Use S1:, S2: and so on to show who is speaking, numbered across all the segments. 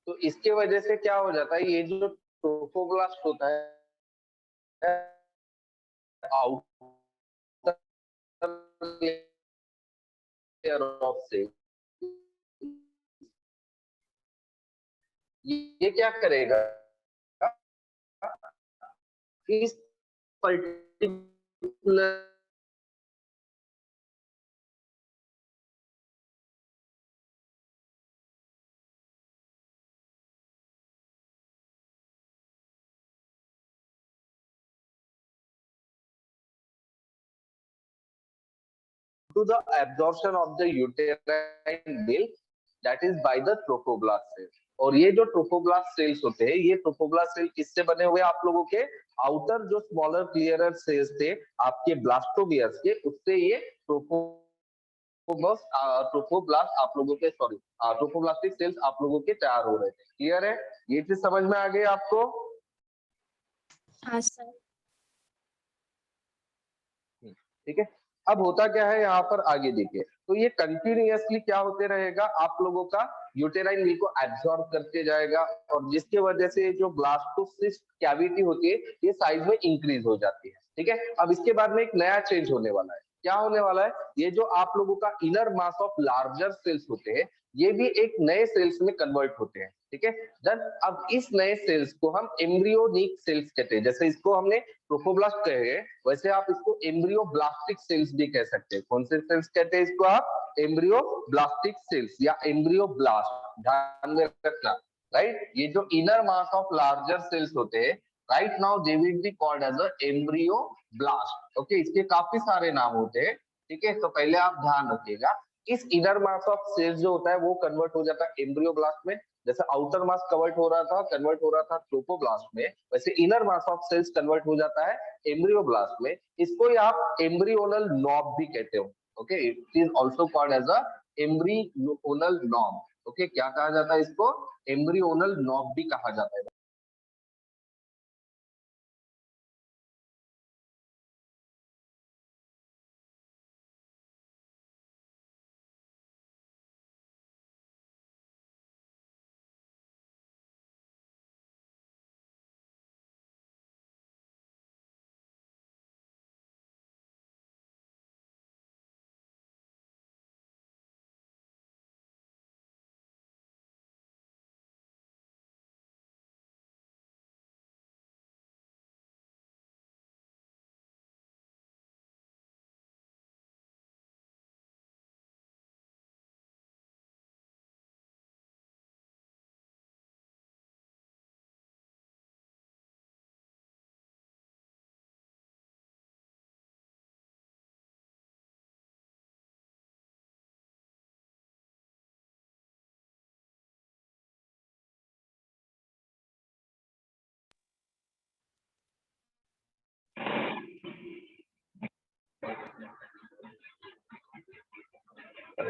S1: तो इसके वजह से क्या हो जाता है, ये जो ट्रोफोब्लास्ट होता है आउटर लेयर ऑफ सेल, ये क्या करेगा, इस particular to the absorption of the uterine milk that is by the trophoblast cells। और ये जो ट्रोफोब्लास्ट सेल्स होते हैं, ये ट्रोफोब्लास्ट सेल किससे बने हुए आप लोगों के, आउटर जो स्मॉलर क्लियरर सेल्स थे आपके ब्लास्टोबियर्स के, उससे ये ट्रोफोब्लास्ट आप लोगों के ट्रोफोब्लास्टिक सेल्स आप लोगों के तैयार हो रहे थे। क्लियर है, ये चीज समझ में आ गई आपको?
S2: हाँ सर।
S1: ठीक है, अब होता क्या है यहाँ पर आगे देखिए, तो ये कंटिन्यूअसली क्या होते रहेगा, आप लोगों का यूटेराइन मिल्क को एब्जॉर्ब करते जाएगा, और जिसकी वजह से जो ब्लास्टोसिस्ट कैविटी होती है ये साइज में इंक्रीज हो जाती है। ठीक है, अब इसके बाद में एक नया चेंज होने वाला है। क्या होने वाला है, ये जो आप लोगों का inner mass of larger cells होते हैं, ये भी एक नए सेल्स में कन्वर्ट होते हैं। ठीक है, देन अब इस नए सेल्स को हम एम्ब्रियोनिक सेल्स कहते हैं। जैसे इसको हमने ट्रोफोब्लास्ट कहे, वैसे आप इसको एम्ब्रियोब्लास्टिक सेल्स भी कह सकते हैं। कौन से सेल्स कहते हैं इसको आप, एम्ब्रियोब्लास्टिक सेल्स या एम्ब्रियोब्लास्ट, ध्यान में रखना। राइट, ये जो inner mass of larger cells होते हैं, right now they will be called as a embryoblast. Okay, इसके काफी सारे नाम होते हैं। ठीक है, तो पहले आप ध्यान रखिएगा, इस इनर मास ऑफ सेल्स जो होता है वो कन्वर्ट हो जाता है एम्ब्रियोब्लास्ट में। जैसे आउटर मास कन्वर्ट हो रहा था ट्रोफोब्लास्ट में, वैसे inner mass of cells convert हो जाता है एम्ब्रियोब्लास्ट में। इसको ही आप एम्ब्रियोनल नॉब भी कहते हो। Okay, it is also called as a embryonal knob. Okay, क्या कहा जाता है इसको, एम्ब्रियोनल नॉब भी कहा जाता है।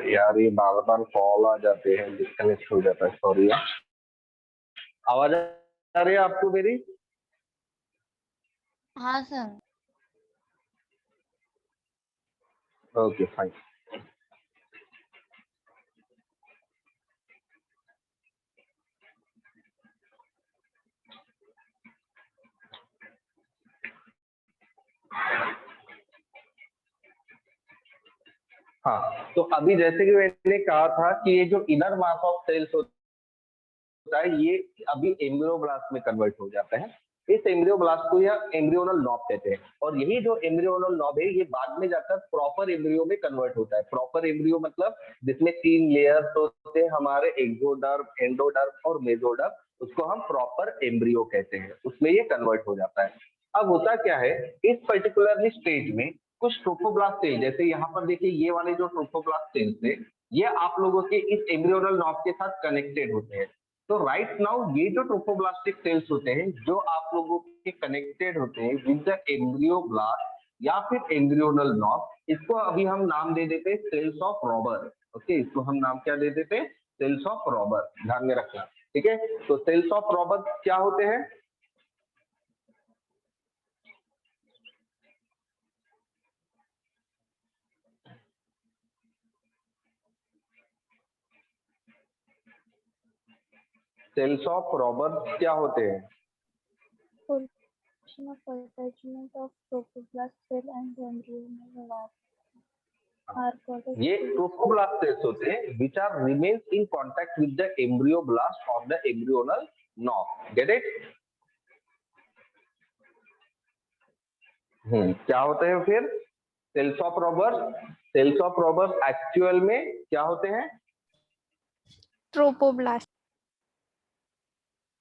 S1: यार ये बार बार कॉल आ जाते हैं, डिस्कनेक्ट हो जाता है, सॉरी। आवाज आ रही है आपको मेरी?
S2: हाँ सर।
S1: Okay fine. हाँ, तो अभी जैसे कि मैंने कहा था कि ये जो इनर मास ऑफ सेल्स होता है ये अभी एम्ब्रियोब्लास्ट में कन्वर्ट हो जाता है। इस एम्ब्रियोब्लास्ट को या एम्ब्रियोनल नॉब कहते हैं, और यही जो एम्ब्रियोनल नॉब है ये बाद में जाकर प्रॉपर एम्ब्रियो में कन्वर्ट होता है। प्रॉपर एम्ब्रियो मतलब जिसमें 3 लेयर्स होते हैं हमारे, एक्सोडर्म, एंडोडर्म और मेसोडर्म, उसको हम प्रॉपर एम्ब्रियो कहते हैं, उसमें ये कन्वर्ट हो जाता है। अब होता क्या है, इस पर्टिकुलरली स्टेज में कुछ ट्रोफोब्लास्ट सेल, जैसे यहाँ पर देखिए ये वाले जो ट्रोफोब्लास्ट सेल्स थे, ये आप लोगों के इस एम्ब्रियोनल नॉब के साथ कनेक्टेड होते हैं। तो राइट नाउ ये जो ट्रोफोब्लास्टिक सेल्स होते हैं जो आप लोगों के कनेक्टेड होते हैं विद द एम्ब्रियोब्लास्ट या फिर एम्ब्रियोनल नॉब, इसको अभी हम नाम दे देते हैं सेल्स ऑफ रॉबर। ओके, इसको हम नाम क्या दे देते हैं, सेल्स ऑफ रॉबर, ध्यान में रखना। ठीक है, तो सेल्स ऑफ रॉबर क्या होते हैं, सेल्स ऑफ रॉबर्स क्या होते हैं?
S2: Function of attachment of trophoblast cell and embryonal lobe are called
S1: ये ट्रोफोब्लास्ट सेल्स होते हैं which are remains in contact with the embryoblast or the embryonal knob. Get it? क्या होते हैं फिर cells of Rauber's? Cells of Rauber's actual में क्या होते हैं?
S2: trophoblast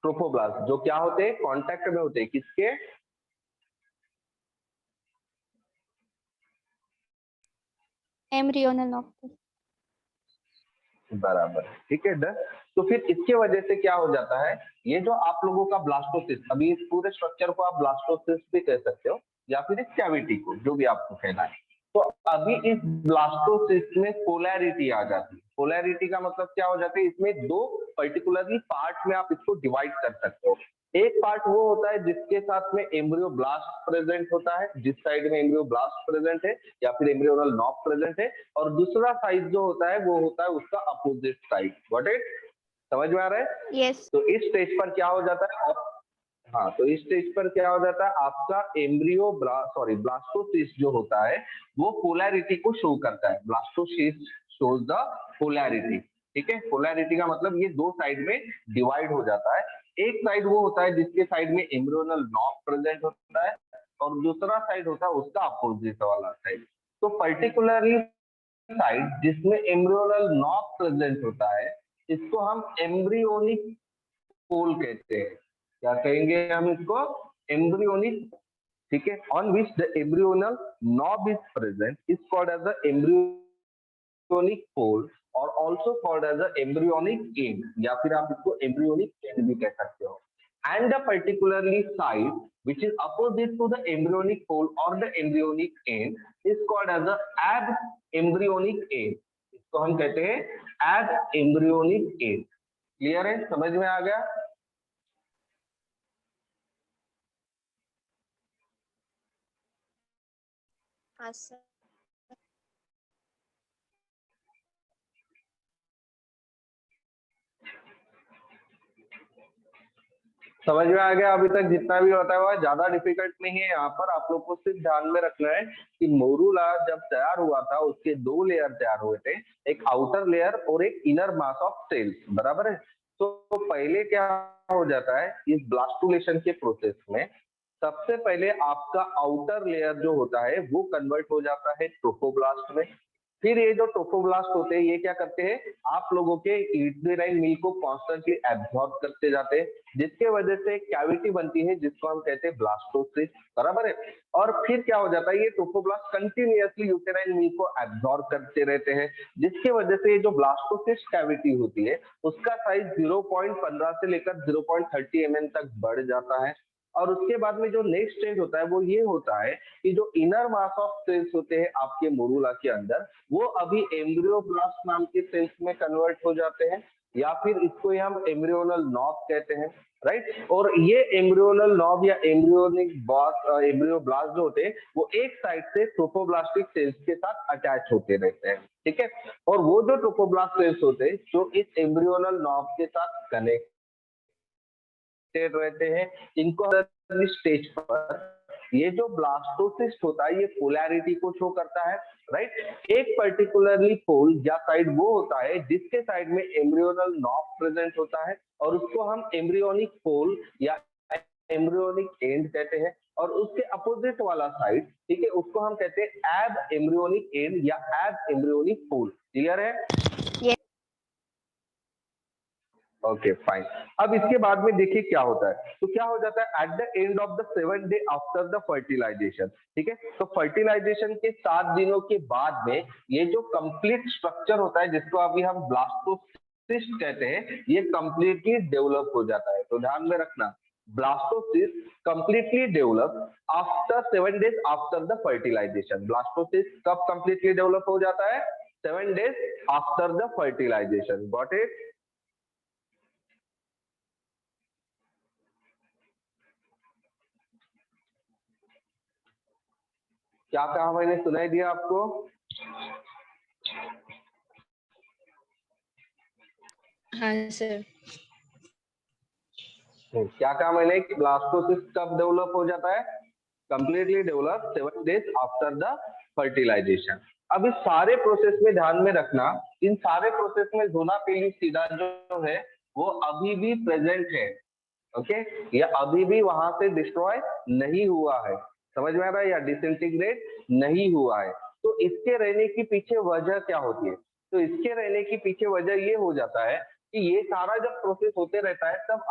S1: ट्रोफोब्लास्ट, जो क्या होते हैं? कांटेक्ट में होते हैं किसके?
S2: embryonal lobe
S1: बराबर, ठीक है, डन। तो फिर इसके वजह से क्या हो जाता है, ये जो आप लोगों का ब्लास्टोसिस्ट, अभी इस पूरे स्ट्रक्चर को आप ब्लास्टोसिस्ट भी कह सकते हो या फिर इस कैविटी को, जो भी आपको कहना है। तो अभी इस ब्लास्टोसिस्ट में पोलैरिटी आ जाती है। पोलैरिटी का मतलब क्या हो जाता है, इसमें दो पर्टिकुलरली पार्ट में आप इसको डिवाइड कर सकते हो। एक पार्ट वो होता है जिसके साथ में एम्ब्रियो ब्लास्ट प्रेजेंट होता है, जिस साइड में एम्ब्रियो ब्लास्ट प्रेजेंट है या फिर एम्ब्रियोनल नॉब प्रेजेंट है, और दूसरा साइड जो होता है वो होता है उसका अपोजिट साइड। Got it? समझ में आ रहा है?
S2: yes
S1: तो इस स्टेज पर क्या हो जाता है हाँ, तो इस स्टेज पर क्या हो जाता है, आपका एम्ब्रियो ब्लास्टोसिस्ट जो होता है वो पोलैरिटी को शो करता है। ब्लास्टोसिस्ट शोज द पोलैरिटी, ठीक है। पोलैरिटी का मतलब ये दो साइड में डिवाइड हो जाता है। एक साइड वो होता है जिसके साइड में एम्ब्रियोनल नॉब प्रेजेंट होता है, और दूसरा साइड होता है उसका अपोजिट वाला साइड। तो पर्टिकुलरली साइड जिसमें एम्ब्रियोनल नॉब प्रेजेंट होता है, इसको हम एम्ब्रियोनिक पोल कहते हैं। क्या कहेंगे हम इसको? एम्ब्रियोनिक, ठीक है। On which the embryonal knob is present is called as the embryonic pole, और also called as the embryonic end, या फिर आप इसको एम्ब्रियोनिक एंड भी कह सकते हो। And the particularly side which is opposite to the embryonic pole or the embryonic end is called as the ab embryonic end. इसको हम कहते हैं ab embryonic end. क्लियर है? समझ में आ गया?
S2: हाँ सर
S1: समझ में आ गया? अभी तक जितना भी होता है वह ज्यादा डिफिकल्ट नहीं है। यहाँ पर आप लोग को सिर्फ ध्यान में रखना है कि मोरूला जब तैयार हुआ था उसके दो लेयर तैयार हुए थे, एक आउटर लेयर और एक इनर मास ऑफ सेल्स, बराबर है। तो पहले क्या हो जाता है इस ब्लास्टुलेशन के प्रोसेस में, सबसे पहले आपका आउटर लेयर जो होता है वो कन्वर्ट हो जाता है ट्रोफोब्लास्ट में। फिर ये जो ट्रोफोब्लास्ट होते हैं ये क्या करते हैं, आप लोगों के यूटेराइन मिल्क को कॉन्स्टेंटली एब्जॉर्ब करते जाते हैं, जिसके वजह से एक कैविटी बनती है जिसको हम कहते हैं ब्लास्टोसिस्ट, बराबर है। और फिर क्या हो जाता है, ये ट्रोफोब्लास्ट कंटिन्यूअसली यूटेराइन मिल्क को एब्जॉर्ब करते रहते हैं, जिसकी वजह से ये जो ब्लास्टोसिस्ट कैविटी होती है उसका साइज 0.15 से लेकर 0.30 mm तक बढ़ जाता है। और उसके बाद में जो नेक्स्ट स्टेज होता है वो ये होता है कि जो इनर मास ऑफ सेल्स होते हैं आपके मोरूला के अंदर, वो अभी एम्ब्रियोब्लास्ट नाम के सेल्स में कन्वर्ट हो जाते हैं, या फिर इसको ही हम एम्ब्रियोनल नॉब कहते हैं, राइट। और ये एम्ब्रियोनल नॉब या एम्ब्रियोब्लास्ट जो होते हैं वो एक साइड से ट्रोफोब्लास्टिक सेल्स के साथ अटैच होते रहते हैं, ठीक है। और वो जो ट्रोफोब्लास्ट सेल्स होते हैं जो इस एम्ब्रियोनल नॉब के साथ कनेक्ट रहते हैं, इनको स्टेज पर ये जो ब्लास्टोसिस्ट होता है ये पोलैरिटी को शो करता है, राइट। एक पर्टिकुलरली पोल या साइड वो होता है जिसके साइड में एम्ब्रियोनल नॉब प्रेजेंट होता है, और उसको हम एम्ब्रियोनिक पोल या एम्ब्रियोनिक एंड कहते हैं। और उसके अपोजिट वाला साइड, ठीक है, उसको हम कहते हैं एब एम्ब्रियोनिक एंड या एब एम्ब्रियोनिक पोल। क्लियर है? Okay fine. अब इसके बाद में देखिए क्या होता है। तो क्या हो जाता है at the end of the 7th day after the fertilization, ठीक है। तो फर्टिलाइजेशन के 7 दिनों के बाद में ये जो कंप्लीट स्ट्रक्चर होता है जिसको अभी हम ब्लास्टोसिस्ट कहते हैं, ये कंप्लीटली डेवलप हो जाता है। तो ध्यान में रखना, blastocyst completely develop after 7 days after the fertilization. Blastocyst कब कंप्लीटली डेवलप हो जाता है? 7 days after the fertilization. Got it? क्या कहा मैंने, सुनाई दिया आपको?
S2: हाँ सर
S1: क्या कहा मैंने कि ब्लास्टोसिस्ट कब डेवलप हो जाता है? Completely develop 7 days after the fertilization. अब इस सारे प्रोसेस में ध्यान में रखना, इन सारे प्रोसेस में ज़ोना पेलुसिडा जो है वो अभी भी प्रेजेंट है। ओके, ये अभी भी वहां से डिस्ट्रॉय नहीं हुआ है, समझ में आ रहा है, या डिसइंटीग्रेट नहीं हुआ है। तो इसके रहने के पीछे वजह क्या होती है? तो इसके रहने के पीछे वजह ये हो जाता है कि ये सारा जब प्रोसेस होते रहता है तब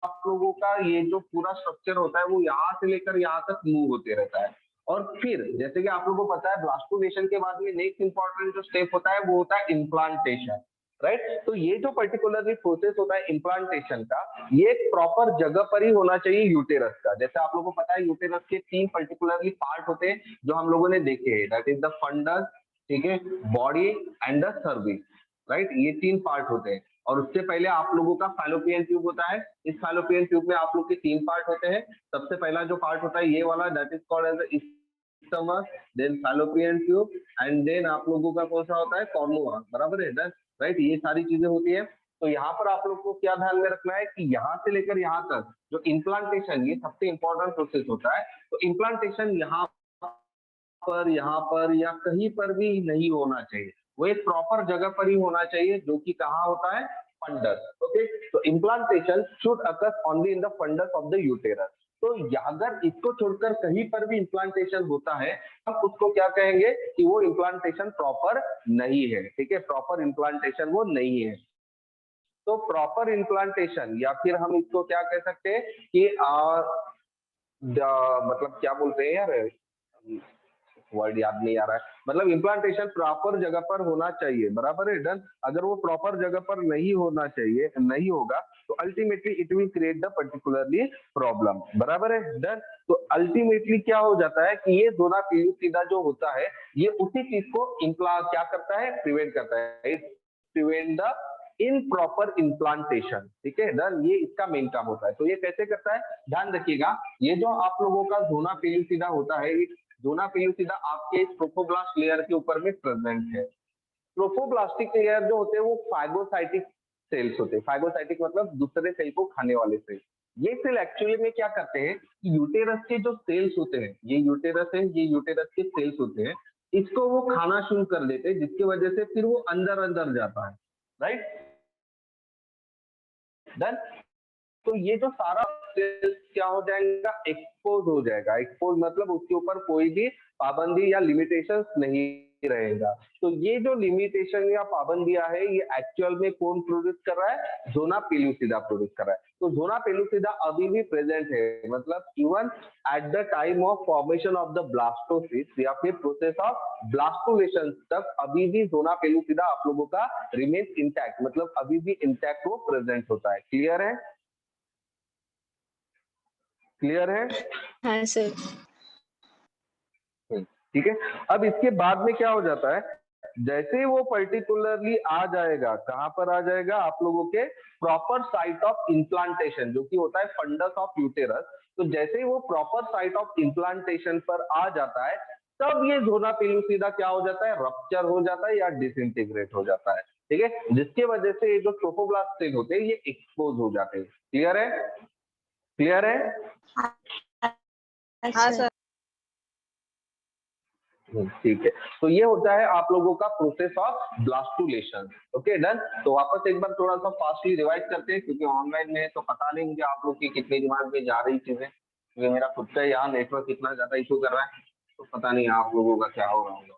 S1: आप लोगों का ये जो पूरा स्ट्रक्चर होता है वो यहाँ से लेकर यहाँ तक मूव होते रहता है। और फिर जैसे कि आप लोगों को पता है ब्लास्टोनेशन के बाद में नेक्स्ट इंपॉर्टेंट जो स्टेप होता है वो होता है इम्प्लांटेशन, राइट। तो ये जो पर्टिकुलरली प्रोसेस होता है इम्प्लांटेशन का, ये एक प्रॉपर जगह पर ही होना चाहिए यूटेरस का। जैसे आप लोगों को पता है यूटेरस के 3 पर्टिकुलरली पार्ट होते हैं जो हम लोगों ने देखे हैं, दैट इज द फंडस, ठीक है, body and the service, right. ये 3 पार्ट होते हैं। और उससे पहले आप लोगों का फैलोपियन ट्यूब होता है। इस फैलोपियन ट्यूब में आप लोग के 3 पार्ट होते हैं। सबसे पहला जो पार्ट होता है ये वाला, that is called as isthmus, then fallopian tube, and then आप लोगों का कौन सा होता है? कॉर्नुआ, बराबर है, राइट। ये सारी चीजें होती है। तो यहाँ पर आप लोग को क्या ध्यान में रखना है कि यहाँ से लेकर यहाँ तक जो इम्प्लांटेशन, ये सबसे इंपॉर्टेंट प्रोसेस होता है। तो इम्प्लांटेशन यहाँ पर या कहीं पर भी नहीं होना चाहिए, वो एक प्रॉपर जगह पर ही होना चाहिए, जो कि कहाँ होता है? फंडस। ओके, तो implantation should occur only in the fundus of the uterus. तो अगर इसको छोड़कर कहीं पर भी इम्प्लांटेशन होता है हम उसको क्या कहेंगे कि वो इम्प्लांटेशन प्रॉपर नहीं है, ठीक है, प्रॉपर इम्प्लांटेशन वो नहीं है। तो प्रॉपर इम्प्लांटेशन, या फिर हम इसको क्या कह सकते हैं कि मतलब क्या बोलते हैं यार, वर्ड याद नहीं आ रहा है, मतलब इम्प्लांटेशन प्रॉपर जगह पर होना चाहिए, बराबर है, डन। अगर वो प्रॉपर जगह पर नहीं होना चाहिए, नहीं होगा, तो ultimately it will create the particularly problem, बराबर है, डन। तो अल्टीमेटली क्या हो जाता है कि ये ज़ोना पेलुसिडा जो होता है ये उसी चीज को क्या करता है? प्रिवेंट करता है, प्रिवेंट द इनप्रॉपर इम्प्लांटेशन, ठीक है, डन। ये इसका मेन काम होता है। तो ये कैसे करता है, ध्यान रखिएगा। ये जो आप लोगों का ज़ोना पेलुसिडा होता है, ज़ोना पेलुसिडा आपके ट्रोफोब्लास्ट लेयर के ऊपर में प्रेजेंट है। ट्रोफोब्लास्टिक लेयर जो होते हैं वो फाइगोसाइटिक सेल्स होते हैं। फाइगोसाइटिक मतलब दूसरे सेल को खाने वाले सेल। ये सेल एक्चुअली में क्या करते हैं कि यूटेरस के जो सेल्स होते हैं, ये यूटेरस है, ये यूटेरस के सेल्स होते हैं, इसको वो खाना शुरू कर देते हैं, जिसकी वजह से फिर वो अंदर अंदर जाता है, राइट, डन। तो ये जो सारा क्या हो जाएगा? एक्सपोज हो जाएगा। एक्सपोज मतलब उसके ऊपर कोई भी पाबंदी या लिमिटेशंस नहीं रहेगा। तो ये जो लिमिटेशन या पाबंदियां है ये एक्चुअल में कौन प्रोड्यूस कर रहा है? ज़ोना पेलुसिडा प्रोड्यूस कर रहा है। तो ज़ोना पेलुसिडा अभी भी प्रेजेंट है, मतलब even at the time of formation of the blastocyst या फिर प्रोसेस ऑफ ब्लास्टोलेशन तक अभी भी ज़ोना पेलुसिडा आप लोगों का रिमेन्स इंटैक्ट, मतलब अभी भी इंटैक्ट वो प्रेजेंट होता है। क्लियर है? क्लियर है?
S2: हाँ सर।
S1: ठीक है। अब इसके बाद में क्या हो जाता है, जैसे ही वो पर्टिकुलरली आ जाएगा, कहां पर आ जाएगा? आप लोगों के प्रॉपर साइट ऑफ इम्प्लांटेशन, जो कि होता है फंडस ऑफ यूटेरस। तो जैसे ही वो प्रॉपर साइट ऑफ इम्प्लांटेशन पर आ जाता है तब ये ज़ोना पेलुसिडा क्या हो जाता है? रप्चर हो जाता है या डिसइंटीग्रेट हो जाता है, ठीक है, जिसके वजह से ये जो ट्रोफोब्लास्ट सेल होते हैं ये एक्सपोज हो जाते हैं। क्लियर है? क्लियर है?
S2: हाँ सर।
S1: ठीक है। तो ये होता है आप लोगों का process of blastulation. Okay, done. तो वापस एक बार थोड़ा सा फास्टली रिवाइज करते हैं, क्योंकि ऑनलाइन में है तो पता नहीं मुझे आप लोग की कितने दिमाग में जा रही चीजें, क्योंकि मेरा खुद का यहाँ नेटवर्क इतना ज्यादा इशू कर रहा है, तो पता नहीं आप लोगों का क्या हो रहा होगा।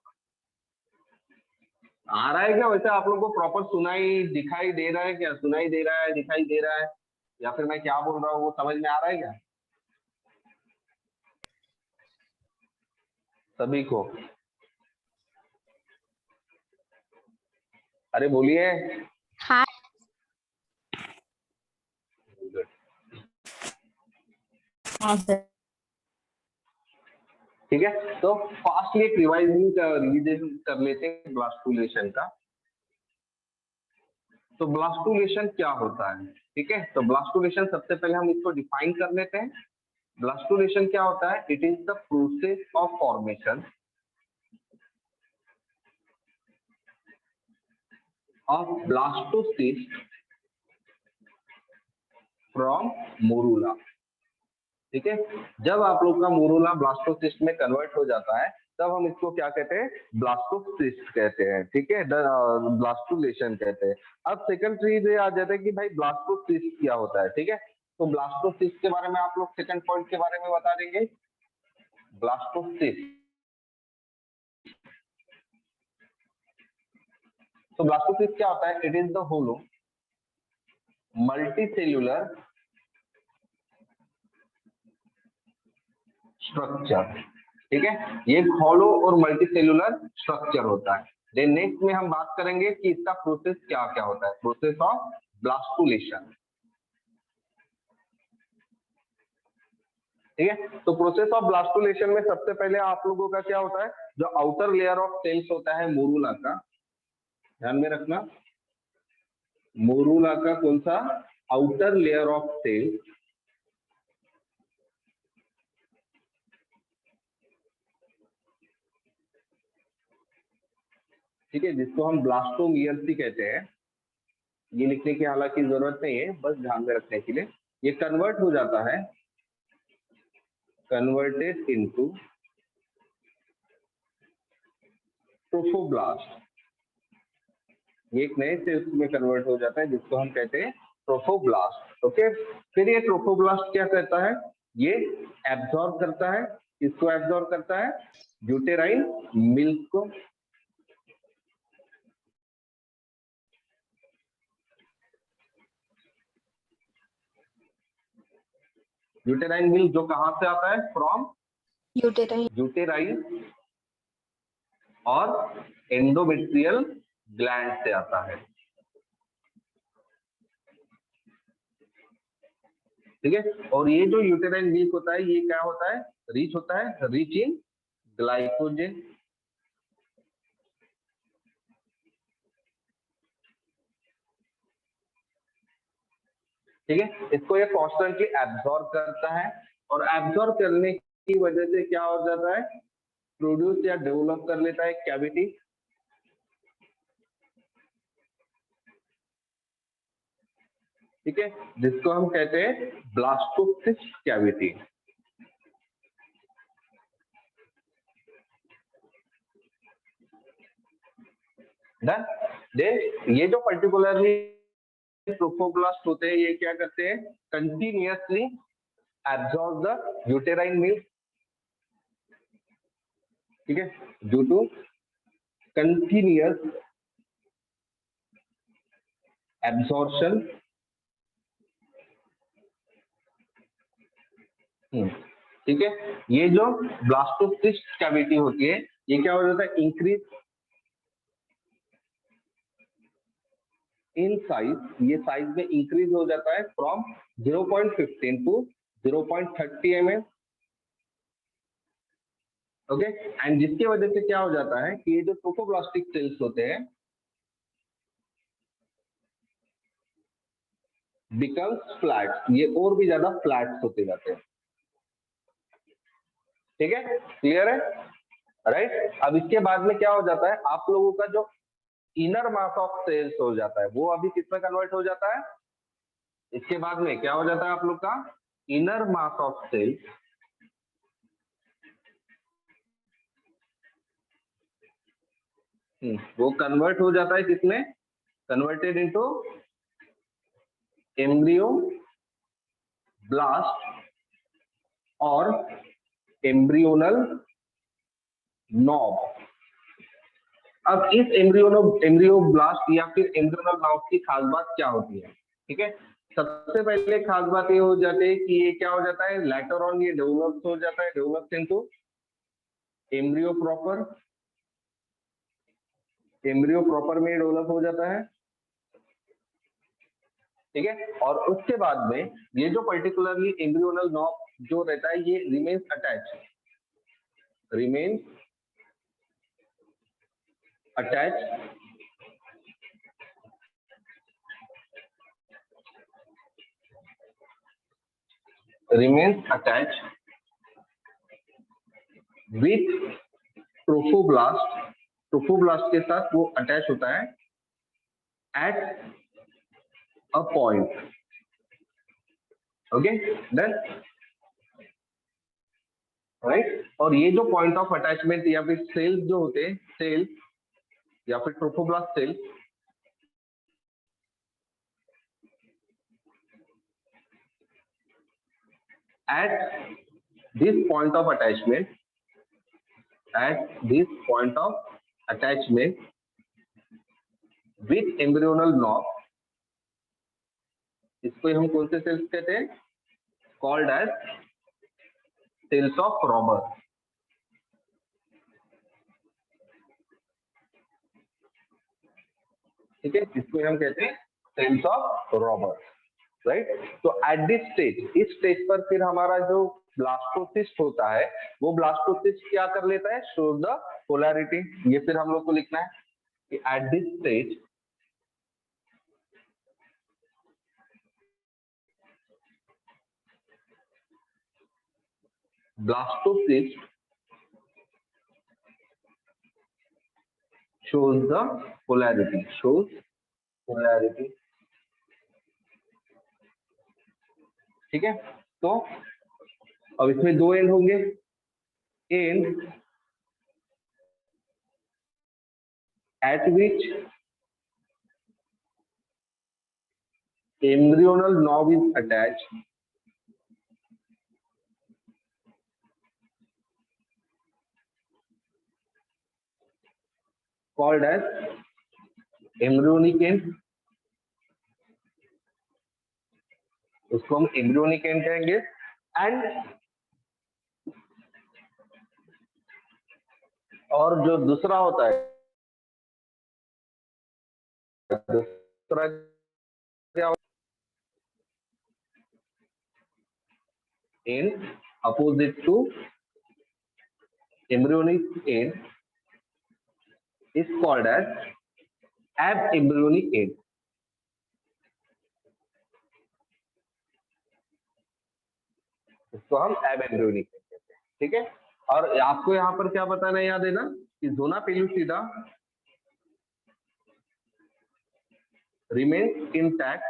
S1: आ रहा है क्या वैसे आप लोगों को? प्रॉपर सुनाई दिखाई दे रहा है क्या? सुनाई दे रहा है, दिखाई दे रहा है, या फिर मैं क्या बोल रहा हूँ वो समझ में आ रहा है क्या सभी को? अरे बोलिए।
S2: हाँ। हाँ सर।
S1: ठीक है, तो फास्टली एक रिवाइजन कर लेते हैं ब्लास्टुलेशन का। तो ब्लास्टुलेशन क्या होता है? ठीक है, तो ब्लास्टुलेशन सबसे पहले हम इसको डिफाइन कर लेते हैं। ब्लास्टुलेशन क्या होता है? It is the process of formation of blastocyst from morula. ठीक है, जब आप लोग का मोरूला ब्लास्टोसिस्ट में कन्वर्ट हो जाता है तब हम इसको क्या कहते हैं, ब्लास्टोसिस्ट कहते हैं। ठीक है, ब्लास्टुलेशन कहते हैं। अब सेकंड चीज आ जाता है कि भाई ब्लास्टोसिस्ट क्या होता है। ठीक है, तो ब्लास्टोसिस्ट के बारे में आप लोग सेकंड पॉइंट के बारे में बता देंगे। ब्लास्टोसिस्ट, तो ब्लास्टोसिस्ट क्या होता है, it is the hollow multicellular structure. ठीक है, ये हॉलो और मल्टीसेल्यूलर स्ट्रक्चर होता है। देन नेक्स्ट में हम बात करेंगे कि इसका प्रोसेस क्या क्या होता है, प्रोसेस ऑफ ब्लास्टुलेशन। ठीक है, तो प्रोसेस ऑफ ब्लास्टुलेशन में सबसे पहले आप लोगों का क्या होता है, जो आउटर लेयर ऑफ सेल्स होता है मोरूला का, ध्यान में रखना, मोरूला का कौन सा आउटर लेयर ऑफ सेल्स, ठीक है, जिसको हम ब्लास्टोमियर्सी कहते हैं। ये लिखने की हालांकि जरूरत नहीं है, बस ध्यान में रखने के लिए। ये कन्वर्ट हो जाता है, कन्वर्टेड इनटू ट्रोफोब्लास्ट। ये एक नए सेल्स में कन्वर्ट हो जाता है जिसको हम कहते हैं ट्रोफोब्लास्ट। ओके, फिर ये ट्रोफोब्लास्ट क्या करता है, ये एब्जॉर्ब करता है, इसको एब्जॉर्ब करता है यूटेराइन मिल्क को। यूटेराइन मिल्क जो कहां से आता है, फ्रॉम यूटेराइन और एंडोमेट्रियल ग्लैंड से आता है। ठीक है, और ये जो यूटेराइन मिल्क होता है ये क्या होता है, रिच होता है, रिच इन ग्लाइकोजन। ठीक है, इसको ये कॉन्स्टेंटली एब्जॉर्ब करता है और एब्जॉर्ब करने की वजह से क्या हो जाता है, प्रोड्यूस या डेवलप कर लेता है कैविटी। ठीक है, जिसको हम कहते हैं ब्लास्टोसिस्ट कैविटी। डन। देन ये जो पर्टिकुलरली ट्रोफोब्लास्ट होते हैं ये क्या करते हैं, continuously absorb the uterine milk. ठीक है, ड्यू टू कंटिन्यूअस एब्जॉर्प्शन। ठीक है, ये जो ब्लास्टोसिस्ट कैविटी होती है ये क्या हो जाता है, इंक्रीज इन साइज, ये साइज में इंक्रीज हो जाता है from 0.15 to 0.30 mm। Okay, and जिसकी वजह से क्या हो जाता है कि ये जो ट्रोफोब्लास्टिक सेल्स होते हैं बिकम्स फ्लैट, ये और भी ज्यादा फ्लैट होते जाते हैं। ठीक है, क्लियर है, राइट। अब इसके बाद में क्या हो जाता है, आप लोगों का जो इनर मास ऑफ सेल्स हो जाता है वो अभी किसमें कन्वर्ट हो जाता है, इसके बाद में क्या हो जाता है आप लोग का इनर मास ऑफ सेल्स वो कन्वर्ट हो जाता है किसमें, कन्वर्टेड इनटू एम्ब्रियो ब्लास्ट और एम्ब्रियोनल नॉब। अब इस एम्ब्रियो ब्लास्ट या फिर एम्ब्रियोनल नॉब की खास बात क्या होती है। ठीक है, सबसे पहले खास बात ये हो जाती है कि ये क्या हो जाता है, लेटर ऑन ये डेवलप हो जाता है, develops into embryo proper, embryo proper में डेवलप हो जाता है। ठीक है, और उसके बाद में ये जो पर्टिकुलरली एम्ब्रियोनल नॉब जो रहता है ये remains attach, remains attach remains attached with trophoblast, trophoblast के साथ वो अटैच होता है at a point, okay done right. और ये जो पॉइंट ऑफ अटैचमेंट या फिर सेल्स जो होते हैं, सेल्स या फिर trophoblast cell, at this point of attachment, with embryonal knob, इसको हम कौन से सेल्स कहते हैं? Called as cells of Rauber. ठीक है, इसको हम कहते हैं सेल्स ऑफ रॉबर, राइट। तो एट दिस स्टेज, इस स्टेज पर फिर हमारा जो ब्लास्टोसिस्ट होता है, वो ब्लास्टोसिस्ट क्या कर लेता है? Show the polarity. ये फिर हम लोग को लिखना है कि eight this stage blastocyst shows the polarity, ठीक है। तो अब इसमें दो एंड होंगे, and at which embryonal knob is attached, called as embryonic end। उसको हम embryonic end कहेंगे। एंड और जो दूसरा होता है, दूसरा क्या end opposite to embryonic end is called as abembryonic end। इसको हम abembryonic end कहते हैं, ठीक है। और आपको यहाँ पर क्या बताना है, याद है ना, कि जोना पेलुसिडा remains intact।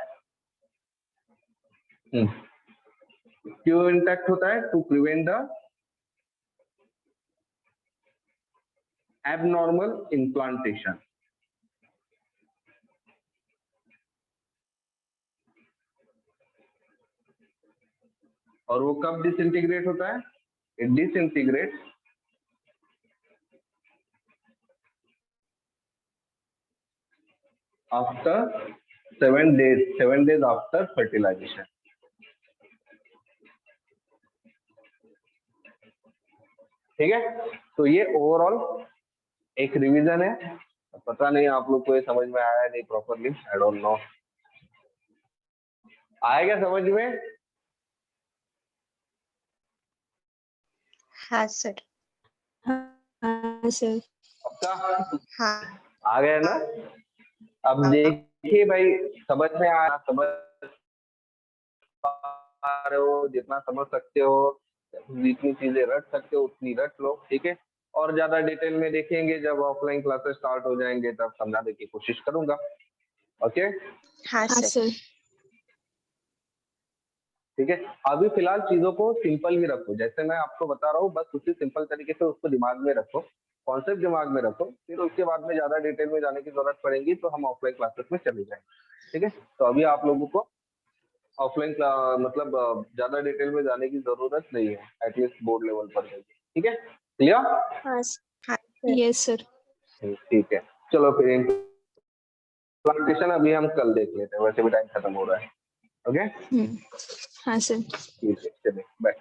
S1: क्यों इंटैक्ट होता है? To prevent the abnormal implantation। और वो कब डिसइंटीग्रेट होता है? It disintegrate after 7 days after fertilization. ठीक है, तो ये ओवरऑल एक रिवीजन है। पता नहीं आप लोग को ये समझ में आया नहीं प्रॉपरली, आई डोंट नो, आएगा समझ में?
S3: हाँ सर।
S2: हाँ सर।
S1: पक्का?
S3: हाँ
S1: आ गया ना? अब देखिए भाई, समझ में आया? समझ पा रहे हो? जितना समझ सकते हो, जितनी चीजें रट सकते हो उतनी रट लो, ठीक है। और ज्यादा डिटेल में देखेंगे जब ऑफलाइन क्लासेस स्टार्ट हो जाएंगे, तब समझाने की कोशिश करूंगा। ओके
S3: हाँ सर।
S1: ठीक है। अभी फिलहाल चीजों को सिंपल ही रखो, जैसे मैं आपको बता रहा हूँ, बस उसी सिंपल तरीके से उसको दिमाग में रखो, कॉन्सेप्ट दिमाग में रखो। फिर उसके बाद में ज्यादा डिटेल में जाने की जरूरत पड़ेगी तो हम ऑफलाइन क्लासेस में चले जाएंगे, ठीक है। तो अभी आप लोगों को ऑफलाइन मतलब ज्यादा डिटेल में जाने की जरूरत नहीं है, एटलीस्ट बोर्ड लेवल पर जाइए, ठीक है। क्लियर?
S3: हाँ
S2: यस सर।
S1: ठीक है, चलो फिर इम्प्लांटेशन अभी हम कल देख लेते हैं, वैसे भी टाइम खत्म हो रहा है। ओके
S2: हाँ सर।
S1: ठीक है, चलिए बाय।